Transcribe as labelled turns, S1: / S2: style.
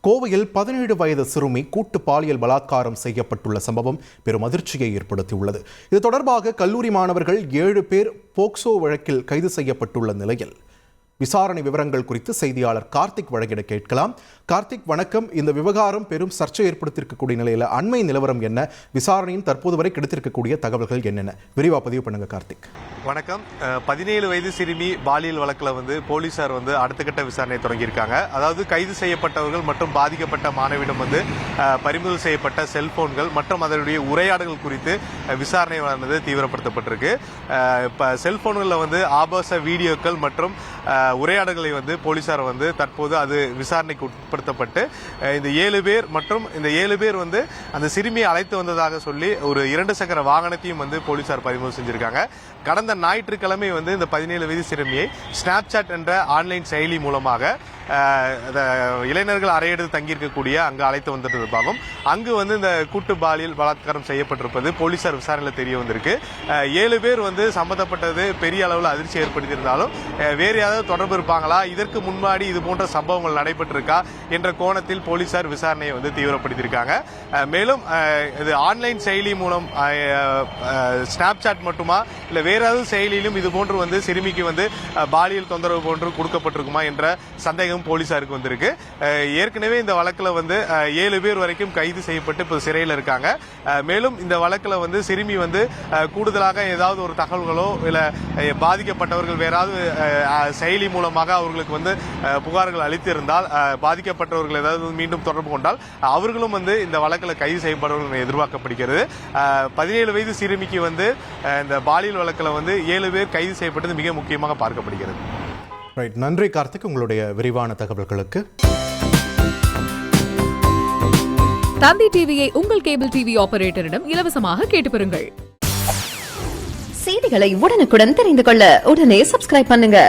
S1: கோவையில் 17 வயது சிறுமி கூட்டு பாலியல் பலாத்காரம் செய்யப்பட்டுள்ள சம்பவம் பெரும் அதிர்ச்சியை ஏற்படுத்தியுள்ளது. இது தொடர்பாக கல்லூரி மாணவர்கள் 7 பேர் போக்சோ வழக்கில் கைது செய்யப்பட்டுள்ள நிலையில் விசாரணை விவரங்கள் குறித்து செய்தியாளர் கார்த்திக் வழங்கிட கேட்கலாம். கார்த்திக், வணக்கம். இந்த விவகாரம் பெரும் சர்ச்சை ஏற்படுத்தியிருக்கக்கூடிய நிலையில் அண்மை நிலவரம் என்ன? விசாரணையின் தற்போது வரை கிடைத்திருக்கக்கூடிய தகவல்கள் என்னென்ன? விரிவாக பதிவு பண்ணுங்க கார்த்திக்.
S2: வணக்கம். 17 வயது சிறுமி பாலியல் வழக்கில் போலீசார் அடுத்த கட்ட விசாரணை தொடங்கியிருக்காங்க. அதாவது கைது செய்யப்பட்டவர்கள் மற்றும் பாதிக்கப்பட்ட மாணவியிடம் பறிமுதல் செய்யப்பட்ட செல்போன்கள் மற்றும் அதனுடைய உரையாடல்கள் குறித்து விசாரணை தீவிரப்படுத்தப்பட்டிருக்கு. இப்போ செல்போன்களில் ஆபாச வீடியோக்கள் மற்றும் உரையாடல்களை போலீசார் தற்போது அது விசாரணைக்கு உட்படுத்தப்பட்டு இந்த 7 பேர் மற்றும் இந்த 7 பேர் அந்த சிறுமியை அழைத்து வந்ததாக சொல்லி ஒரு 2 சக்கர வாகனத்தையும் போலீசார் பறிமுதல் செஞ்சிருக்காங்க. கடந்த ஞாயிற்றுக்கிழமை இந்த 17 வயது சிறுமியை ஸ்னாப்சாட் என்ற ஆன்லைன் செயலி மூலமாக இளைஞர்கள் அறையெடுத்து தங்கியிருக்கக்கூடிய அங்கு அழைத்து வந்திருப்பாகும். அங்கு இந்த கூட்டு பாலியல் பலாத்காரம் செய்யப்பட்டிருப்பது போலீசார் விசாரணையில் தெரிய வந்திருக்கு. 7 பேர் சம்பந்தப்பட்டது பெரிய அளவில் அதிர்ச்சி ஏற்படுத்தியிருந்தாலும் வேறு யாராவது தொடர்பு இருப்பாங்களா, இதற்கு முன்னாடி இது போன்ற சம்பவங்கள் நடைபெற்றிருக்கா என்ற கோணத்தில் போலீசார் விசாரணையை தீவிரப்படுத்தியிருக்காங்க. மேலும் இது ஆன்லைன் செயலி மூலம் ஸ்னாப்சாட் மட்டுமா இல்ல வேற ஏதாவது செயலியிலும் இது போன்று சிறுமிக்கு பாலியல் தொந்தரவு போன்று கொடுக்கப்பட்டிருக்குமா என்ற சந்தேகம் போலீசாருக்கு வந்திருக்கு. ஏற்கனவே இந்த வழக்குல 7 பேர் வரைக்கும் கைது செய்யப்பட்டு இப்ப சிறையில் இருக்காங்க. மேலும் இந்த வழக்குல சிறுமி கூடுதலாக ஏதாவது ஒரு தகவல்களோ இல்ல பாதிக்கப்பட்டவர்கள் வேறாவது செயலி மூலமாக அவர்களுக்கு புகார்கள் அளித்திருந்தால் பாதிக்கப்பட்டவர்கள் ஏதாவது மீண்டும் தொடர்பு கொண்டால் அவர்களும் இந்த வழக்கில் கைது செய்யப்படுவார்கள் எதிர்பார்க்கப்படுகிறது. 17 வயது சிறுமிக்கு இந்த பாலியல் வழக்கில் 7 பேர் கைது செய்யப்பட்டது மிக முக்கியமாக பார்க்கப்படுகிறது.
S1: நன்றி கார்த்திக், உங்களுடைய விரிவான தகவல்களுக்கு.
S3: தந்தி டிவியை உங்கள் கேபிள் டிவி ஆபரேட்டரிடம் இலவசமாக கேட்டு பெறுங்கள்.
S4: செய்திகளை உடனுக்குடன் தெரிந்து கொள்ள உடனே சப்ஸ்கிரைப் பண்ணுங்க.